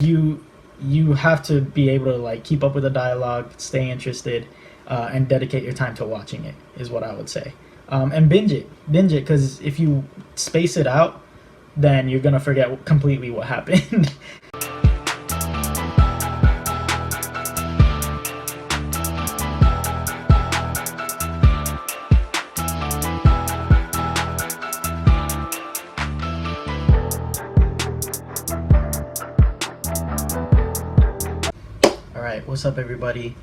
you you have to be able to like keep up with the dialogue, stay interested, and dedicate your time to watching it. Is what I would say. And binge it, because if you space it out, then you're gonna forget completely what happened. All right, what's up, everybody?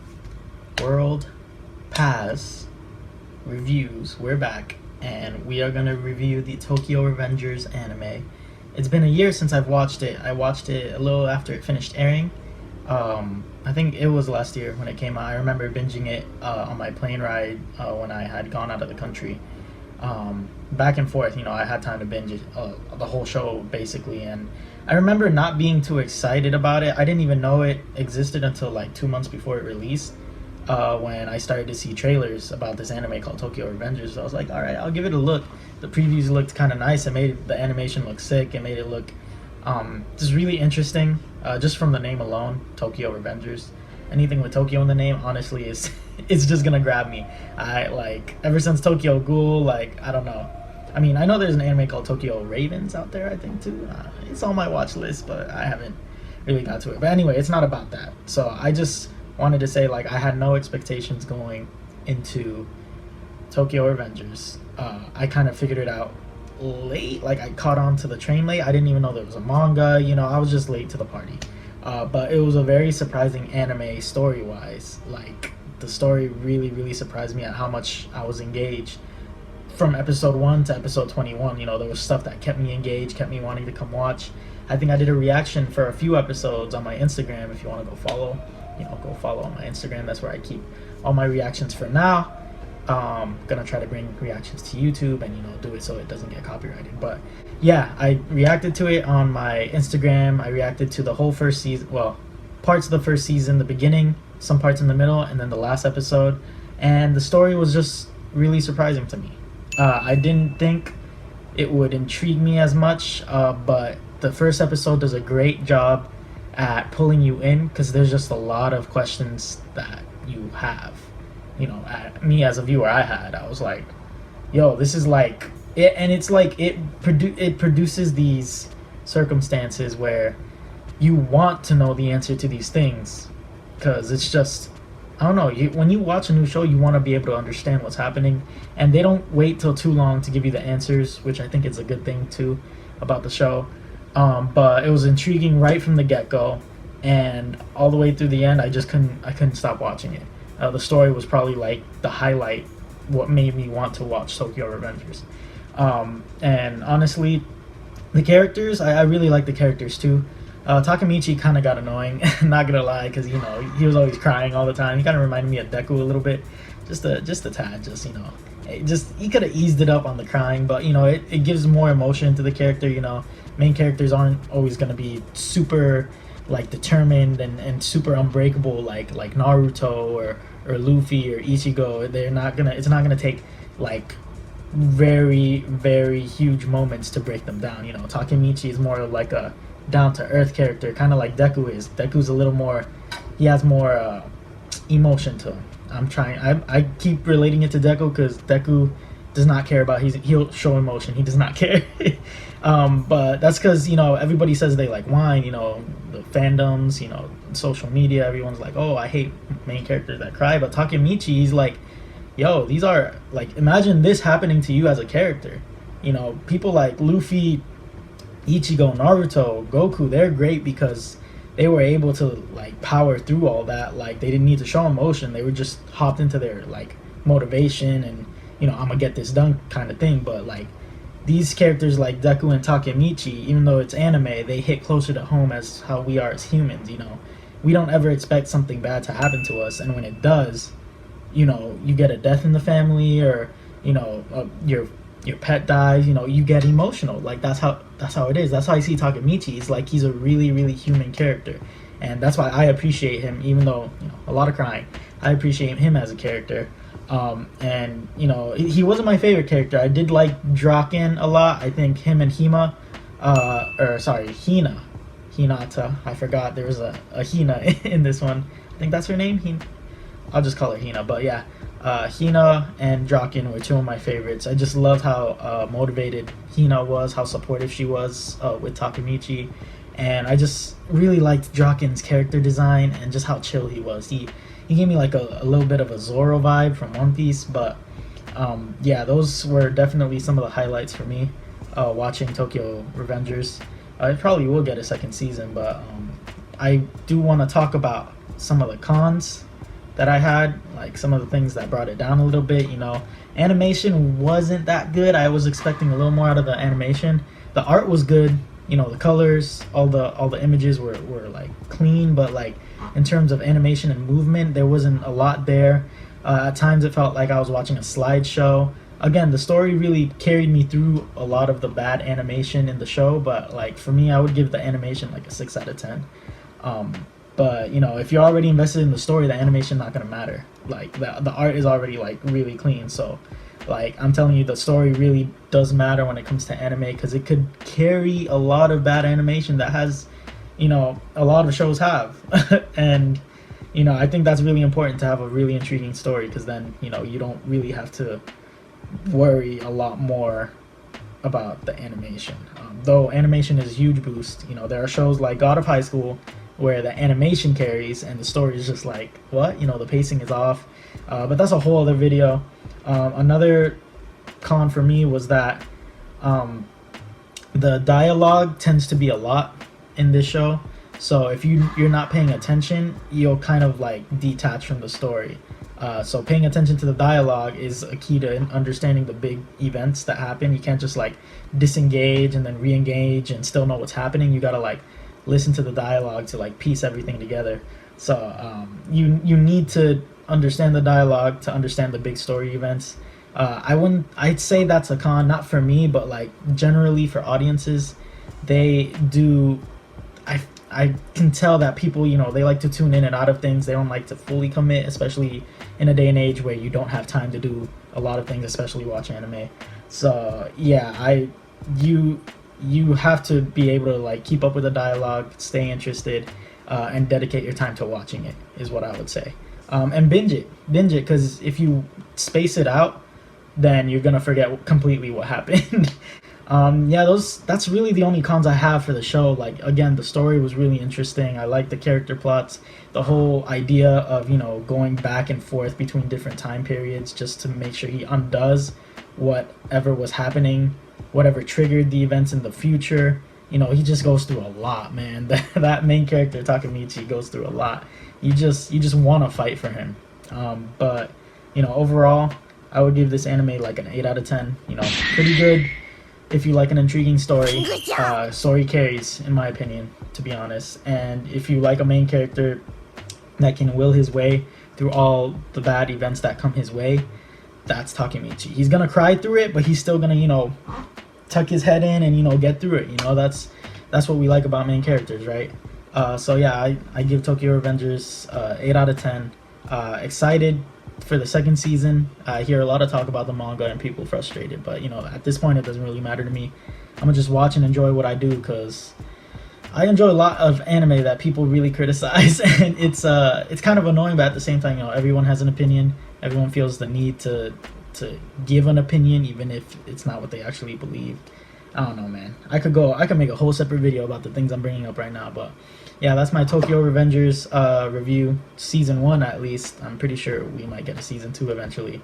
World Pass reviews. We're back, and we are gonna review the Tokyo Revengers anime. It's been a year since I've watched it. I watched it a little after it finished airing. I think it was last year when it came out. I remember binging it on my plane ride when I had gone out of the country. Back and forth, I had time to binge it, the whole show basically, and I remember not being too excited about it. I didn't even know it existed until like 2 months before it released. When I started to see trailers about this anime called Tokyo Revengers, so I was like, all right, I'll give it a look. The previews looked kind of nice. It made the animation look sick. It made it look just really interesting. Just from the name alone, Tokyo Revengers. Anything with Tokyo in the name, honestly, is it's just gonna grab me. I like ever since Tokyo Ghoul. Like, I don't know. I mean, I know there's an anime called Tokyo Ravens out there, I think, too. It's on my watch list, but I haven't really got to it. But anyway, it's not about that. So I just wanted to say, like, I had no expectations going into Tokyo Revengers. I kind of figured it out late. Like, I caught on to the train late. I didn't even know there was a manga. I was just late to the party. But it was a very surprising anime story-wise. Like, the story really, really surprised me at how much I was engaged. From episode 1 to episode 21, there was stuff that kept me engaged, kept me wanting to come watch. I think I did a reaction for a few episodes on my Instagram. If you want to go follow, go follow on my Instagram. That's where I keep all my reactions for now. Gonna try to bring reactions to YouTube and do it so it doesn't get copyrighted. But yeah, I reacted to it on my Instagram. I reacted to the whole first season, well, parts of the first season, the beginning, some parts in the middle, and then the last episode. And the story was just really surprising to me. I didn't think it would intrigue me as much, but the first episode does a great job at pulling you in, because there's just a lot of questions that you have. Me as a viewer, I was like, yo, this is like it. And it's like it produces these circumstances where you want to know the answer to these things, because it's just, I don't know, when you watch a new show, you want to be able to understand what's happening, and they don't wait till too long to give you the answers, which I think is a good thing too about the show. But it was intriguing right from the get-go, and all the way through the end, I couldn't stop watching it. The story was probably like the highlight, what made me want to watch Tokyo Revengers. And honestly, the characters, I really like the characters too. Takemichi kind of got annoying, not gonna lie, because he was always crying all the time. He kind of reminded me of Deku a little bit, just a tad. He could have eased it up on the crying, but it gives more emotion to the character. Main characters aren't always gonna be super like determined and super unbreakable like Naruto or Luffy or Ichigo. It's not gonna take like very, very huge moments to break them down. Takemichi is more like a down-to-earth character, kind of like Deku is. Deku's a little more, he has more emotion to him. I keep relating it to Deku because Deku does not care about, he'll show emotion, he does not care. But that's because everybody says they like wine, the fandoms, social media, everyone's like, oh, I hate main characters that cry. But Takemichi, he's like, yo, these are like, imagine this happening to you as a character. People like Luffy, Ichigo, Naruto, Goku, they're great because they were able to like power through all that. Like, they didn't need to show emotion. They were just hopped into their like motivation and I'm gonna get this done kind of thing. But like these characters like Deku and Takemichi, even though it's anime, they hit closer to home as how we are as humans. We don't ever expect something bad to happen to us, and when it does, you get a death in the family, or your pet dies, you get emotional. Like, that's how it is. That's how I see Takemichi. He's a really, really human character, and that's why I appreciate him. Even though a lot of crying, I appreciate him as a character. And he wasn't my favorite character. I did like Draken a lot. I think him and Hina, Hinata. I forgot there was a Hina in this one. I think that's her name. I'll just call her Hina. But yeah, Hina and Draken were two of my favorites. I just loved how motivated Hina was, how supportive she was with Takemichi, and I just really liked Draken's character design and just how chill he was. He gave me like a little bit of a Zoro vibe from One Piece, but yeah, those were definitely some of the highlights for me watching Tokyo Revengers. It probably will get a second season, but I do want to talk about some of the cons that I had, like some of the things that brought it down a little bit. You know, animation wasn't that good. I was expecting a little more out of the animation. The art was good, you know, the colors, all the images were like clean, but like in terms of animation and movement, there wasn't a lot there. At times it felt like I was watching a slideshow. Again, the story really carried me through a lot of the bad animation in the show, but like for me, I would give the animation like a 6 out of 10. But you know, if you're already invested in the story, the animation not gonna matter. Like the art is already like really clean. So like I'm telling you, the story really does matter when it comes to anime, because it could carry a lot of bad animation that has, you know, a lot of shows have. And you know, I think that's really important to have a really intriguing story, because then, you know, you don't really have to worry a lot more about the animation. Though animation is a huge boost. You know, there are shows like God of High School where the animation carries and the story is just like, what? You know, the pacing is off. But that's a whole other video. Another con for me was that the dialogue tends to be a lot in this show. So if you're not paying attention, you'll kind of like detach from the story. So paying attention to the dialogue is a key to understanding the big events that happen. You can't just like disengage and then re-engage and still know what's happening. You gotta like listen to the dialogue to like piece everything together. So you need to understand the dialogue to understand the big story events. I'd say that's a con, not for me, but like generally for audiences. They do, I can tell that people, you know, they like to tune in and out of things. They don't like to fully commit, especially in a day and age where you don't have time to do a lot of things, especially watch anime. So yeah, you have to be able to like keep up with the dialogue, stay interested, and dedicate your time to watching it, is what I would say. And binge it, because if you space it out, then you're gonna forget completely what happened. Yeah, that's really the only cons I have for the show. Like, again, the story was really interesting. I like the character plots, the whole idea of, you know, going back and forth between different time periods just to make sure he undoes whatever was happening, whatever triggered the events in the future. You know, he just goes through a lot, man. That main character, Takemichi, goes through a lot. You just want to fight for him. But, you know, overall, I would give this anime like an 8 out of 10. You know, pretty good. If you like an intriguing story, story carries, in my opinion, to be honest. And if you like a main character that can will his way through all the bad events that come his way, that's Takemichi. He's gonna cry through it, but he's still gonna, you know, tuck his head in and, you know, get through it. You know, that's what we like about main characters, right? So yeah, I give Tokyo Revengers 8 out of 10. Excited for the second season. I hear a lot of talk about the manga and people frustrated, but you know, at this point it doesn't really matter to me. I'm gonna just watch and enjoy what I do, because I enjoy a lot of anime that people really criticize, and it's kind of annoying, but at the same time, you know, everyone has an opinion. Everyone feels the need to give an opinion, even if it's not what they actually believe. I don't know, man. I could make a whole separate video about the things I'm bringing up right now, but yeah, that's my Tokyo Revengers review, season 1 at least. I'm pretty sure we might get a season 2 eventually.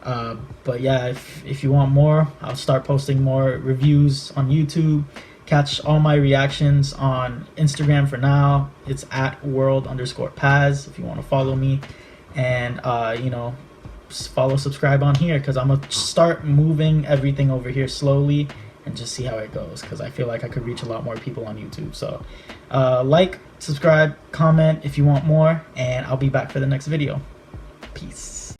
But yeah, if you want more, I'll start posting more reviews on YouTube. Catch all my reactions on Instagram for now. It's at world_Paz if you want to follow me. And you know, subscribe on here, because I'm gonna start moving everything over here slowly and just see how it goes, because I feel like I could reach a lot more people on YouTube. So like, subscribe, comment if you want more, and I'll be back for the next video. Peace.